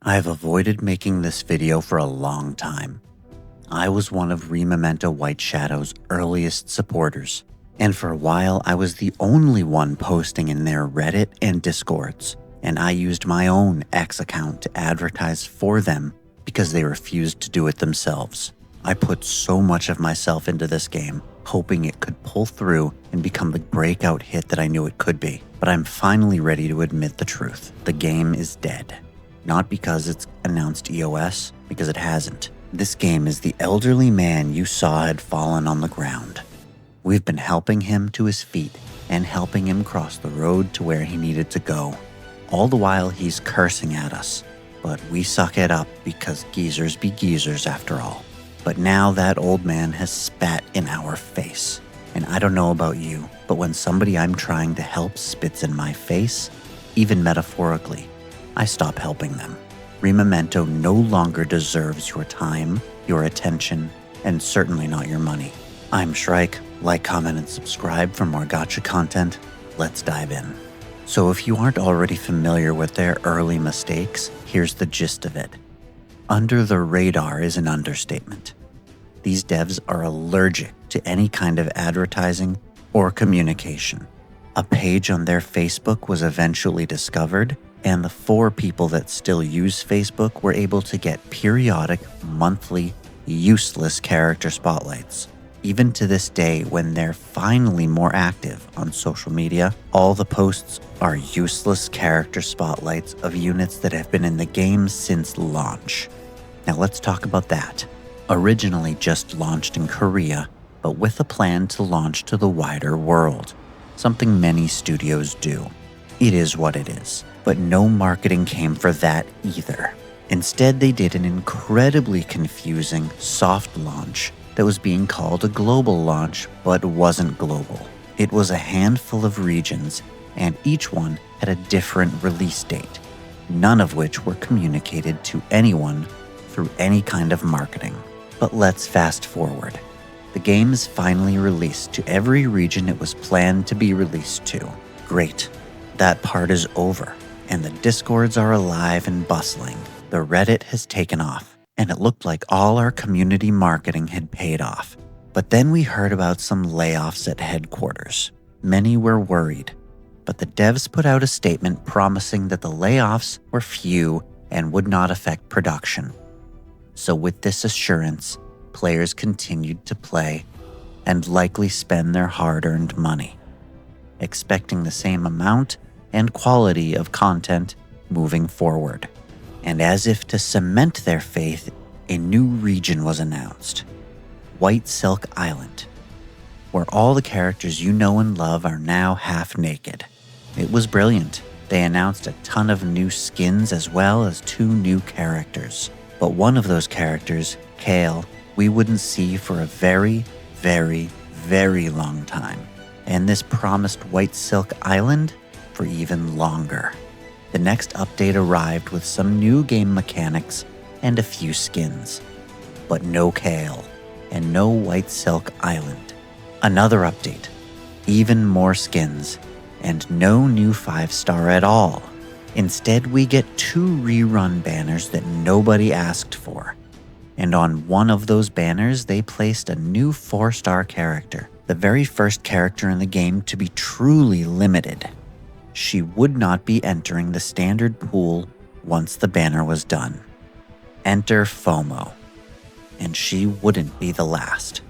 I've avoided making this video for a long time. I was one of Rememento White Shadow's earliest supporters, and for a while I was the only one posting in their Reddit and Discords, and I used my own X account to advertise for them because they refused to do it themselves. I put so much of myself into this game, hoping it could pull through and become the breakout hit that I knew it could be. But I'm finally ready to admit the truth. The game is dead. Not because it's announced EOS, because it hasn't. This game is the elderly man you saw had fallen on the ground. We've been helping him to his feet and helping him cross the road to where he needed to go. All the while he's cursing at us, but we suck it up because geezers be geezers after all. But now that old man has spat in our face. And I don't know about you, but when somebody I'm trying to help spits in my face, even metaphorically, I stop helping them. Rememento no longer deserves your time, your attention, and certainly not your money. I'm Shrike. Like, comment, and subscribe for more gacha content. Let's dive in. So if you aren't already familiar with their early mistakes, here's the gist of it. Under the radar is an understatement. These devs are allergic to any kind of advertising or communication. A page on their Facebook was eventually discovered, and the 4 people that still use Facebook were able to get periodic, monthly, useless character spotlights. Even to this day, when they're finally more active on social media, all the posts are useless character spotlights of units that have been in the game since launch. Now let's talk about that. Originally just launched in Korea, but with a plan to launch to the wider world, something many studios do. It is what it is, but no marketing came for that either. Instead, they did an incredibly confusing soft launch that was being called a global launch, but wasn't global. It was a handful of regions, and each one had a different release date, none of which were communicated to anyone through any kind of marketing. But let's fast forward. The game is finally released to every region it was planned to be released to. Great. That part is over, and the Discords are alive and bustling. The Reddit has taken off, and it looked like all our community marketing had paid off. But then we heard about some layoffs at headquarters. Many were worried, but the devs put out a statement promising that the layoffs were few and would not affect production. So with this assurance, players continued to play and likely spend their hard-earned money, expecting the same amount and quality of content moving forward. And as if to cement their faith, a new region was announced, White Silk Island, where all the characters you know and love are now half naked. It was brilliant. They announced a ton of new skins as well as 2 new characters. But one of those characters, Kale, we wouldn't see for a very, very, very long time. And this promised White Silk Island for even longer. The next update arrived with some new game mechanics and a few skins. But no Kale, and no White Silk Island. Another update, even more skins, and no new 5-star at all. Instead, we get 2 rerun banners that nobody asked for. And on one of those banners, they placed a new 4-star character, the very first character in the game to be truly limited. She would not be entering the standard pool once the banner was done. Enter FOMO. And she wouldn't be the last.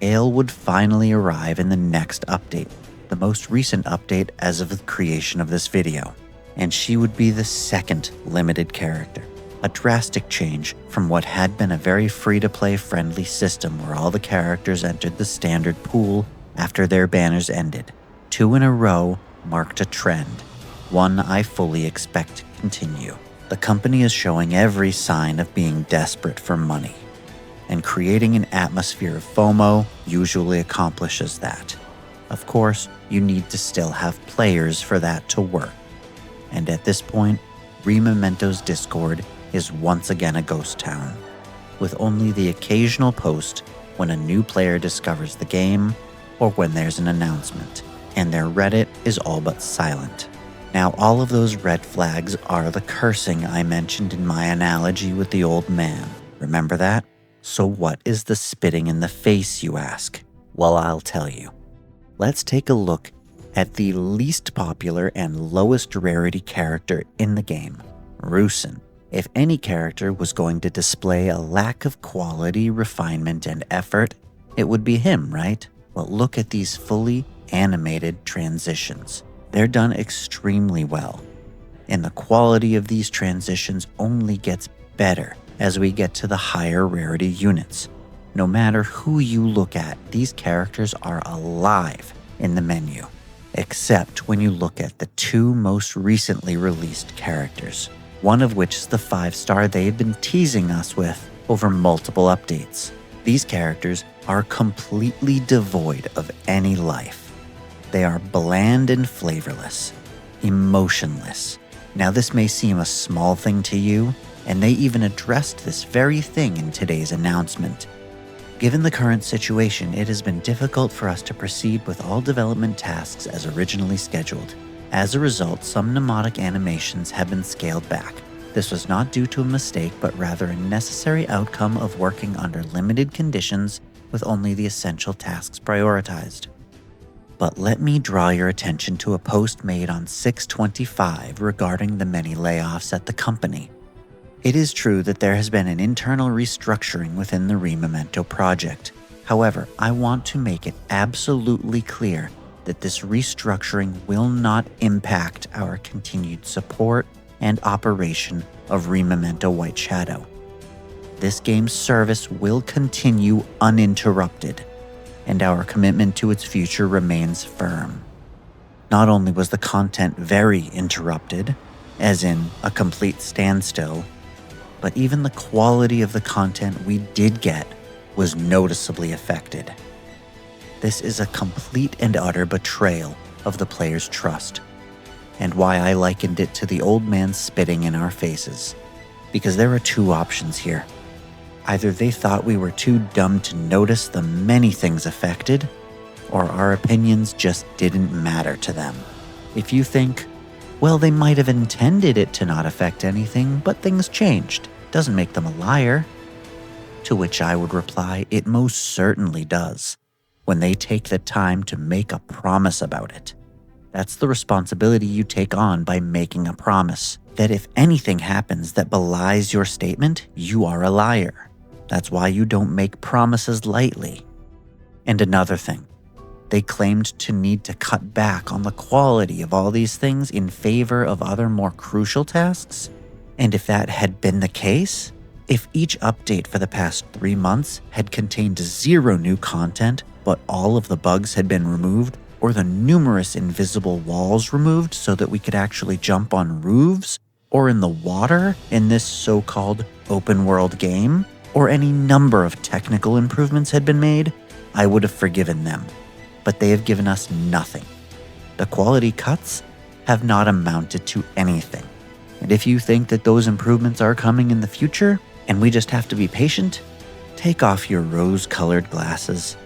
Ale would finally arrive in the next update, the most recent update as of the creation of this video. And she would be the second limited character, a drastic change from what had been a very free-to-play friendly system where all the characters entered the standard pool after their banners ended. 2 in a row marked a trend, one I fully expect to continue. The company is showing every sign of being desperate for money, and creating an atmosphere of FOMO usually accomplishes that. Of course, you need to still have players for that to work. And at this point, Rememento's Discord is once again a ghost town, with only the occasional post when a new player discovers the game or when there's an announcement, and their Reddit is all but silent. Now, all of those red flags are the cursing I mentioned in my analogy with the old man. Remember that? So what is the spitting in the face, you ask? Well, I'll tell you. Let's take a look at the least popular and lowest rarity character in the game, Rusin. If any character was going to display a lack of quality, refinement, and effort, it would be him, right? Well, look at these fully animated transitions. They're done extremely well, and the quality of these transitions only gets better as we get to the higher rarity units. No matter who you look at, these characters are alive in the menu, except when you look at the two most recently released characters, one of which is the 5-star they've been teasing us with over multiple updates. These characters are completely devoid of any life. They are bland and flavorless, emotionless. Now, this may seem a small thing to you, and they even addressed this very thing in today's announcement. Given the current situation, it has been difficult for us to proceed with all development tasks as originally scheduled. As a result, some mnemonic animations have been scaled back. This was not due to a mistake, but rather a necessary outcome of working under limited conditions with only the essential tasks prioritized. But let me draw your attention to a post made on 6/25 regarding the many layoffs at the company. It is true that there has been an internal restructuring within the Rememento project. However, I want to make it absolutely clear that this restructuring will not impact our continued support and operation of Rememento White Shadow. This game's service will continue uninterrupted, and our commitment to its future remains firm. Not only was the content very interrupted, as in a complete standstill, but even the quality of the content we did get was noticeably affected. This is a complete and utter betrayal of the player's trust, and why I likened it to the old man spitting in our faces. Because there are two options here. Either they thought we were too dumb to notice the many things affected, or our opinions just didn't matter to them. If you think, well, they might have intended it to not affect anything, but things changed, doesn't make them a liar. To which I would reply, it most certainly does, when they take the time to make a promise about it. That's the responsibility you take on by making a promise, that if anything happens that belies your statement, you are a liar. That's why you don't make promises lightly. And another thing, they claimed to need to cut back on the quality of all these things in favor of other more crucial tasks. And if that had been the case, if each update for the past 3 months had contained 0 new content, but all of the bugs had been removed, or the numerous invisible walls removed so that we could actually jump on roofs, or in the water in this so-called open world game, or any number of technical improvements had been made, I would have forgiven them. But they have given us nothing. The quality cuts have not amounted to anything. And if you think that those improvements are coming in the future, and we just have to be patient, take off your rose-colored glasses.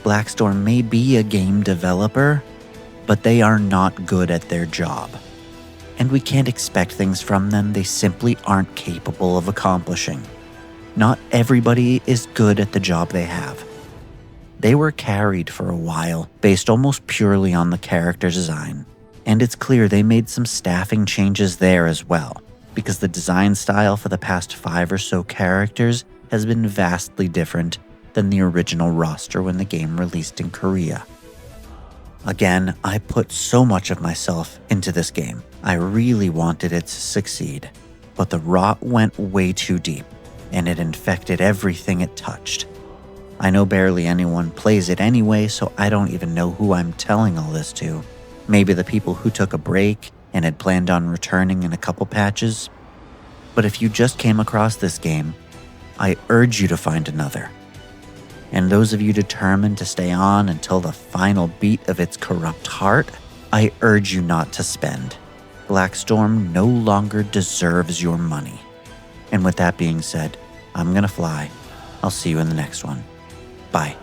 Blackstorm may be a game developer, but they are not good at their job. And we can't expect things from them they simply aren't capable of accomplishing. Not everybody is good at the job they have. They were carried for a while, based almost purely on the character design. And it's clear they made some staffing changes there as well, because the design style for the past 5 or so characters has been vastly different than the original roster when the game released in Korea. Again, I put so much of myself into this game. I really wanted it to succeed, but the rot went way too deep, and it infected everything it touched. I know barely anyone plays it anyway, so I don't even know who I'm telling all this to. Maybe the people who took a break and had planned on returning in a couple patches. But if you just came across this game, I urge you to find another. And those of you determined to stay on until the final beat of its corrupt heart, I urge you not to spend. Blackstorm no longer deserves your money. And with that being said, I'm gonna fly. I'll see you in the next one. Bye.